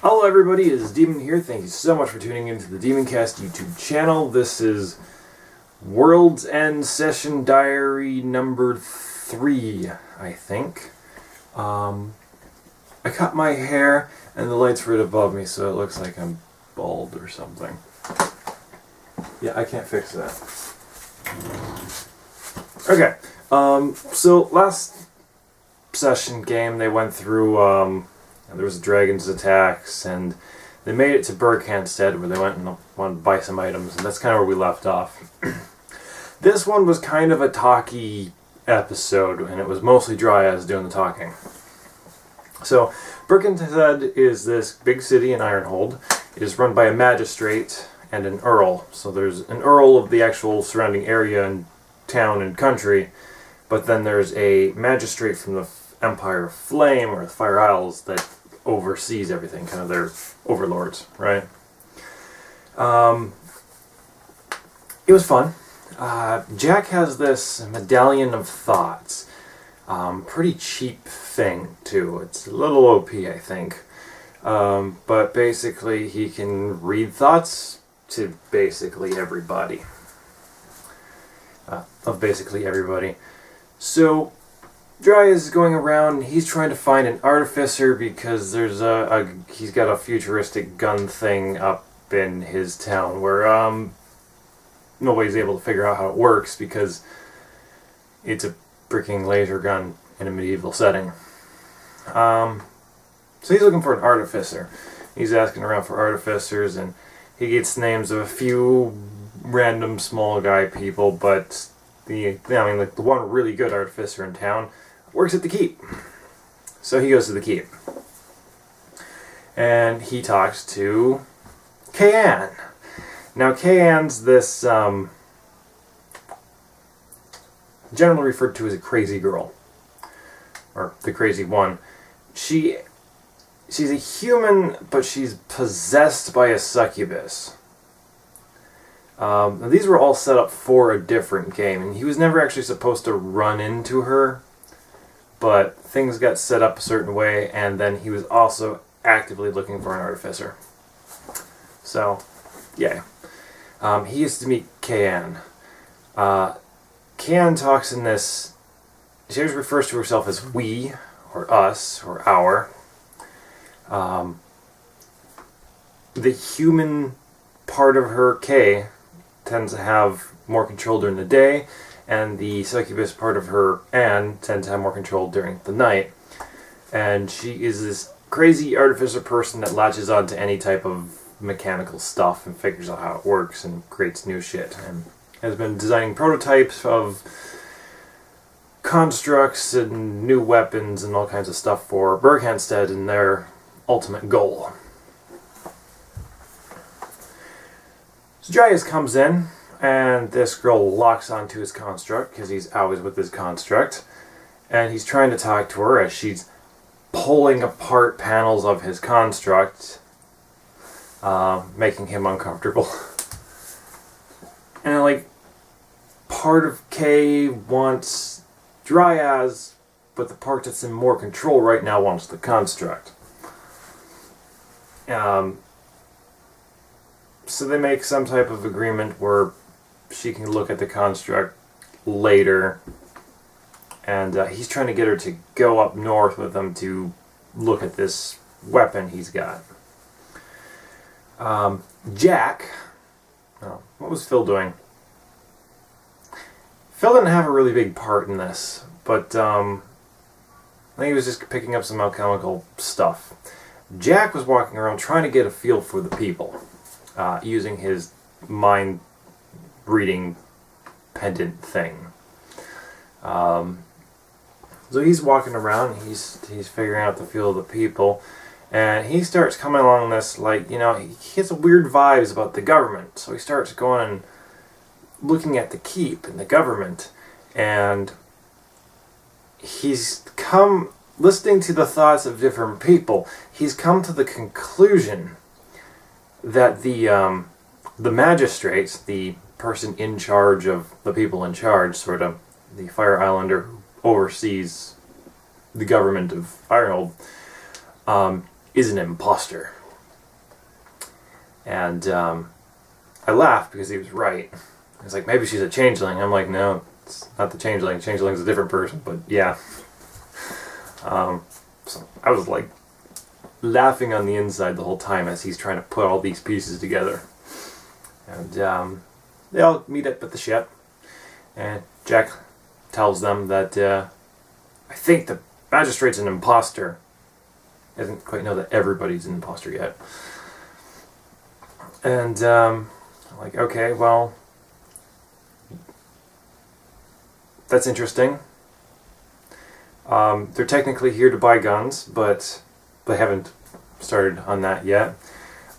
Hello everybody, it is Demon here. Thank you so much for tuning into the Demoncast YouTube channel. This is World's End Session Diary number 3, I think. I cut my hair and the light's right above me so it looks like I'm bald or something. Yeah, I can't fix that. Okay, so last session game they went through, there was dragons attacks, and they made it to Berkhanstead where they went and wanted to buy some items, and that's kind of where we left off. This one was kind of a talky episode, and it was mostly Dryas doing the talking. So, Berkhanstead is this big city in Ironhold. It is run by a magistrate and an earl. So there's an earl of the actual surrounding area and town and country, but then there's a magistrate from the Empire of Flame, or the Fire Isles, that oversees everything, kind of their overlords, right? It was fun. Jack has this medallion of thoughts. Pretty cheap thing, too. It's a little OP, I think. But basically, he can read thoughts to basically everybody. Of basically everybody. So, Dryas is going around, he's trying to find an artificer because there's he's got a futuristic gun thing up in his town where nobody's able to figure out how it works because it's a freaking laser gun in a medieval setting. So he's looking for an artificer. He's asking around for artificers, and he gets names of a few random small guy people, but the one really good artificer in town works at the keep. So he goes to the keep. And he talks to Kayan. Now Kayan's this generally referred to as a crazy girl. Or the crazy one. She's a human, but she's possessed by a succubus. These were all set up for a different game, and he was never actually supposed to run into her, but things got set up a certain way, and then he was also actively looking for an artificer. So, yeah. He used to meet Kayan. Kayan talks in this... She always refers to herself as we, or us, or our. The human part of her, Kay, tends to have more control during the day, and the succubus part of her, Anne, tends to have more control during the night. And she is this crazy artificer person that latches on to any type of mechanical stuff and figures out how it works and creates new shit. And has been designing prototypes of constructs and new weapons and all kinds of stuff for Berkhanstead and their ultimate goal. So Dryas comes in, and this girl locks onto his construct, because he's always with his construct, and he's trying to talk to her as she's pulling apart panels of his construct, making him uncomfortable. And like, part of Kay wants Dryas, but the part that's in more control right now wants the construct. So they make some type of agreement where she can look at the construct later, and he's trying to get her to go up north with him to look at this weapon he's got. Jack, what was Phil doing? Phil didn't have a really big part in this, but I think he was just picking up some alchemical stuff. Jack was walking around trying to get a feel for the people, using his mind-reading pendant thing. So he's walking around, he's figuring out the feel of the people, and he starts coming along this, like, he gets weird vibes about the government, so he starts going and looking at the keep and the government, and he's come, listening to the thoughts of different people, he's come to the conclusion that the magistrates, the person in charge of the people in charge, sort of, the Fire Islander who oversees the government of Ironhold, is an imposter. And I laughed because he was right. He's like, maybe she's a changeling. I'm like, no, it's not the changeling. Changeling's a different person, but yeah. So I was like laughing on the inside the whole time as he's trying to put all these pieces together. And they all meet up at the ship, and Jack tells them that I think the magistrate's an imposter. He doesn't quite know that everybody's an imposter yet. And I'm like, okay, well, that's interesting. They're technically here to buy guns, but they haven't started on that yet.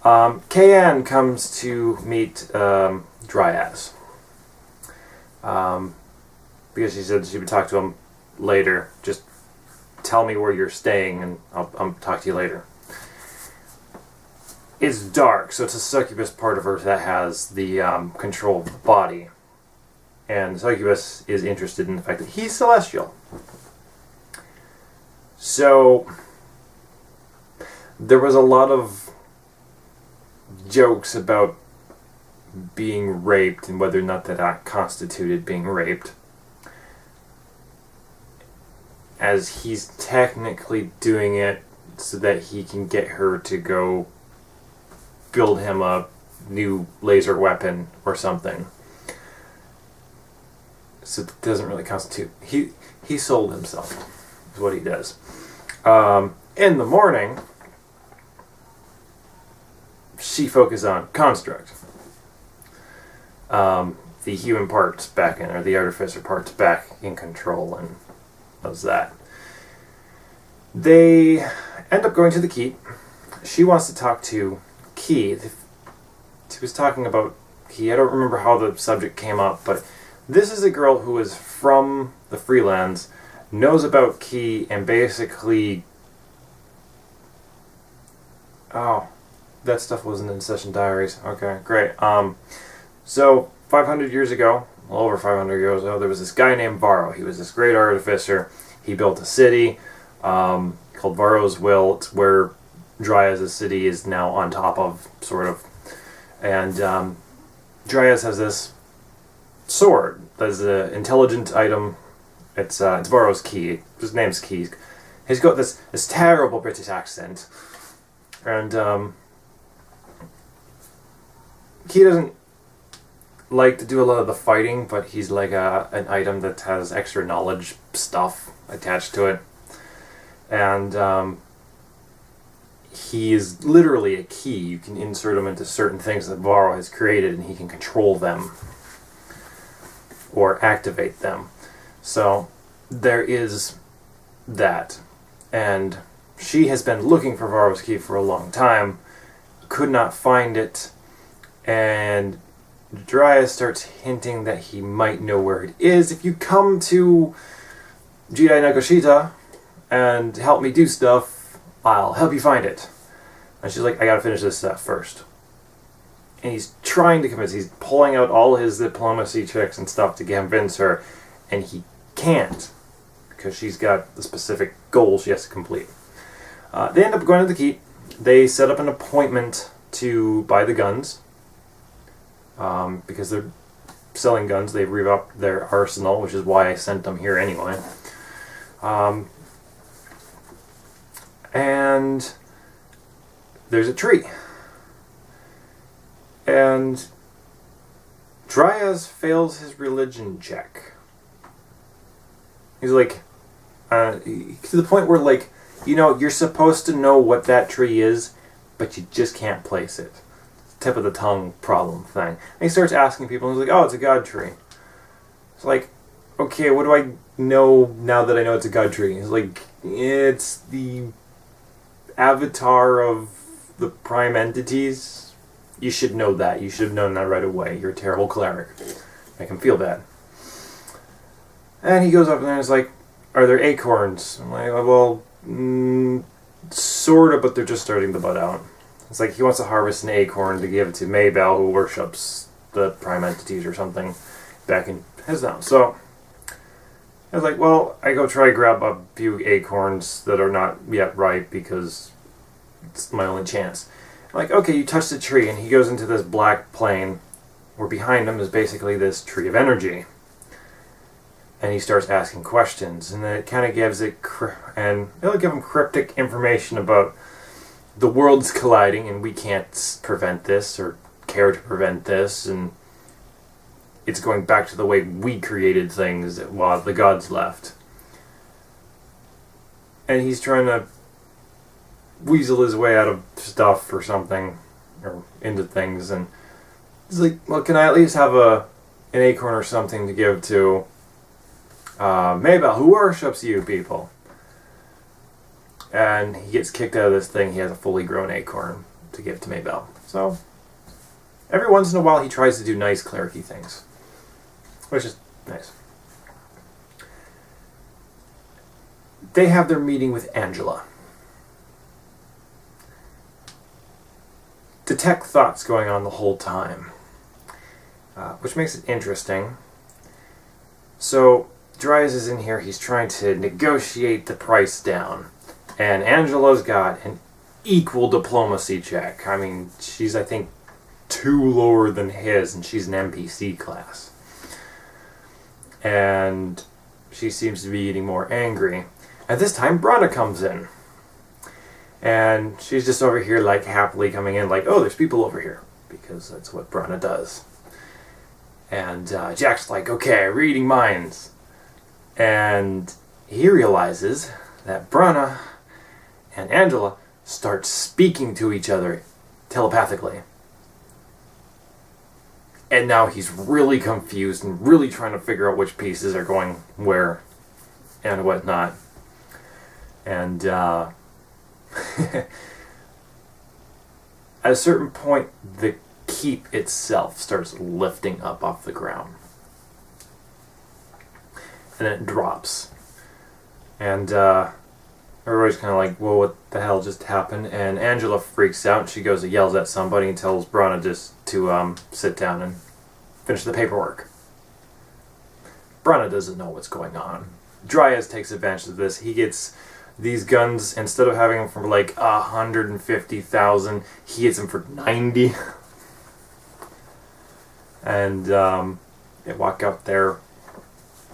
Kayan comes to meet Dryas. Because she said she would talk to him later. Just tell me where you're staying and I'll talk to you later. It's dark, so it's a succubus part of her that has the control of the body. And the succubus is interested in the fact that he's celestial. So there was a lot of jokes about being raped and whether or not that constituted being raped, as he's technically doing it so that he can get her to go build him a new laser weapon or something. So it doesn't really constitute. He sold himself, is what he does. In the morning, she focuses on construct. The human part's back in, or the artificer part's back in control, and does that. They end up going to the keep. She wants to talk to Key. She was talking about Key. I don't remember how the subject came up, but this is a girl who is from the Freelands, knows about Key, and basically... Oh, that stuff wasn't in Session Diaries. Okay, great. So, 500 years ago, well over 500 years ago, there was this guy named Varro. He was this great artificer. He built a city called Varro's Will. It's where Dryas' city is now on top of, sort of. And Dryas has this sword that's an intelligent item. It's Varro's key. His name's Key. He's got this terrible British accent. And he doesn't like to do a lot of the fighting, but he's like an item that has extra knowledge stuff attached to it. And he is literally a key. You can insert him into certain things that Varro has created, and he can control them or activate them. So there is that. And she has been looking for Varro's key for a long time, could not find it, and Dryas starts hinting that he might know where it is. If you come to Jidai Nagoshita and help me do stuff, I'll help you find it. And she's like, I gotta finish this stuff first. And he's trying to convince, he's pulling out all his diplomacy tricks and stuff to convince her, and he can't, because she's got the specific goal she has to complete. They end up going to the keep. They set up an appointment to buy the guns. Because they're selling guns, they've revamped their arsenal, which is why I sent them here anyway. And there's a tree. And Dryas fails his religion check. He's like, to the point where, like, you know, you're supposed to know what that tree is, but you just can't place it. Tip of the tongue problem thing. And he starts asking people, and he's like, oh, it's a god tree. It's like, okay, what do I know now that I know it's a god tree? He's like, it's the avatar of the prime entities. You should know that. You should have known that right away. You're a terrible cleric. I can feel that. And he goes up and he's like, are there acorns? I'm like, well, sort of, but they're just starting to bud out. It's like he wants to harvest an acorn to give it to Maybell, who worships the prime entities or something back in his town. So I was like, well, I go try grab a few acorns that are not yet ripe because it's my only chance. Like, okay, you touched a tree, and he goes into this black plane where behind him is basically this tree of energy. And he starts asking questions, and then it kind of gives it, and it'll give him cryptic information about the worlds colliding, and we can't prevent this or care to prevent this, and it's going back to the way we created things while the gods left. And he's trying to weasel his way out of stuff or something, or into things, and he's like, well, can I at least have an acorn or something to give to Maybell, who worships you people? And he gets kicked out of this thing. He has a fully grown acorn to give to Maybell. So every once in a while he tries to do nice clericy things, which is nice. They have their meeting with Angela. Detect thoughts going on the whole time, which makes it interesting. So Dryas is in here. He's trying to negotiate the price down. And Angela's got an equal diplomacy check. I mean, she's, I think, 2 lower than his, and she's an NPC class. And she seems to be getting more angry. At this time, Brana comes in. And she's just over here, like, happily coming in, like, oh, there's people over here. Because that's what Brana does. And Jack's like, okay, reading minds. And he realizes that Brana and Angela start speaking to each other telepathically. And now he's really confused and really trying to figure out which pieces are going where and whatnot. And at a certain point, the keep itself starts lifting up off the ground. And it drops. And everybody's kind of like, well, what the hell just happened? And Angela freaks out, and she goes and yells at somebody and tells Brana just to sit down and finish the paperwork. Brana doesn't know what's going on. Dryas takes advantage of this. He gets these guns, instead of having them for like 150,000, he gets them for 90. And they walk out there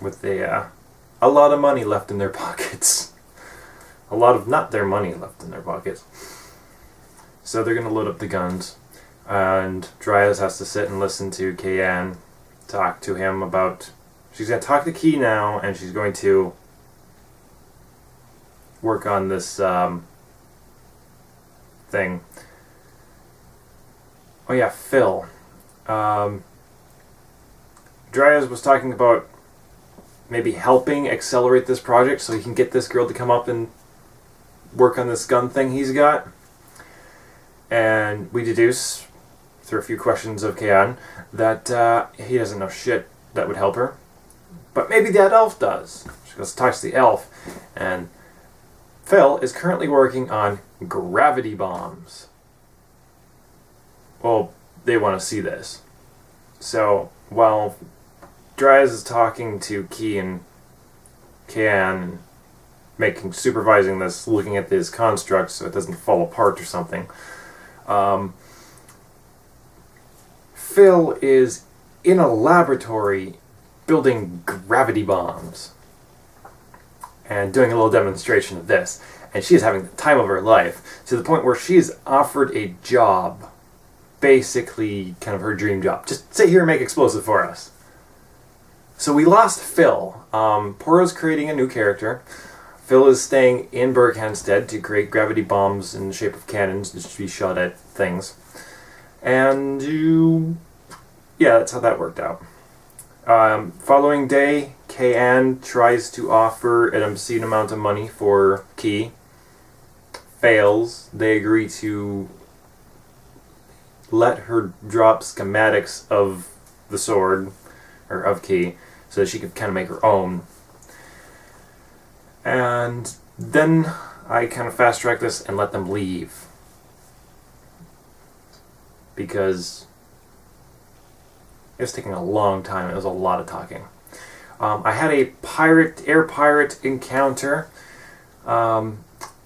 with a lot of money left in their pockets. A lot of not their money left in their pockets. So they're going to load up the guns. And Dryas has to sit and listen to Kayan talk to him about... She's going to talk to Key now, and she's going to work on this thing. Oh yeah, Phil. Dryas was talking about maybe helping accelerate this project so he can get this girl to come up and work on this gun thing he's got. And we deduce, through a few questions of Kayan, that he doesn't know shit that would help her. But maybe that elf does. She goes to talk to the elf, and Phil is currently working on gravity bombs. Well, they want to see this. So, while Dryas is talking to Key and Kayan, supervising this, looking at this construct so it doesn't fall apart or something, Phil is in a laboratory building gravity bombs and doing a little demonstration of this. And she is having the time of her life, to the point where she is offered a job, basically kind of her dream job. Just sit here and make explosive for us. So we lost Phil. Poro's creating a new character. Phil is staying in Berkhanstead to create gravity bombs in the shape of cannons to be shot at things. And yeah, that's how that worked out. Following day, Kayan tries to offer an obscene amount of money for Key. Fails. They agree to let her drop schematics of the sword, or of Key, so that she could kind of make her own. And then I kind of fast-track this and let them leave. Because it was taking a long time. It was a lot of talking. I had a air pirate encounter. I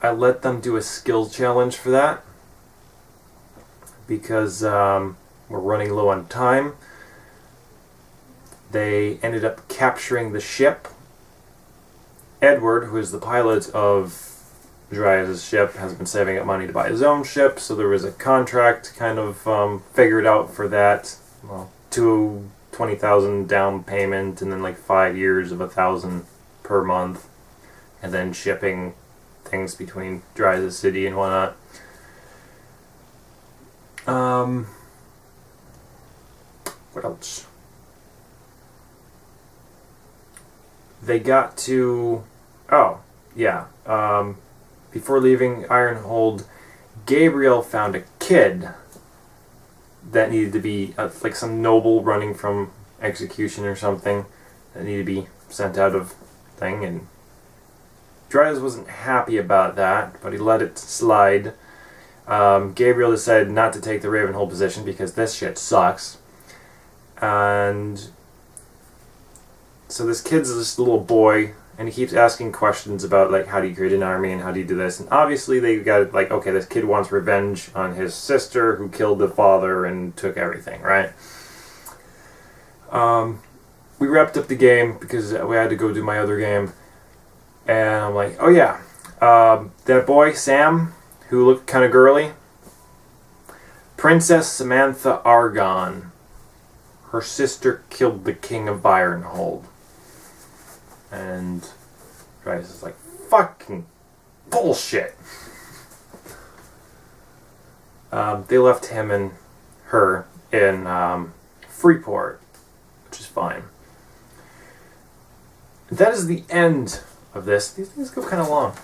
let them do a skill challenge for that. because we're running low on time. They ended up capturing the ship. Edward, who is the pilot of Dryas' ship, has been saving up money to buy his own ship, so there was a contract kind of figured out for that. Well, 20,000 down payment, and then like 5 years of 1,000 per month, and then shipping things between Dryas City and whatnot. What else? They got to... Oh, yeah. Before leaving Ironhold, Gabriel found a kid that needed to be... like some noble running from execution or something that needed to be sent out of thing, and Dryas wasn't happy about that, but he let it slide. Gabriel decided not to take the Ravenhold position because this shit sucks. And so this kid's this little boy, and he keeps asking questions about, like, how do you create an army and how do you do this? And obviously they got, like, okay, this kid wants revenge on his sister who killed the father and took everything, right? We wrapped up the game because we had to go do my other game. And I'm like, oh yeah, that boy, Sam, who looked kind of girly, Princess Samantha Argon. Her sister killed the king of Ironhold. And Dryas is like, fucking bullshit. They left him and her in Freeport, which is fine. That is the end of this. These things go kind of long.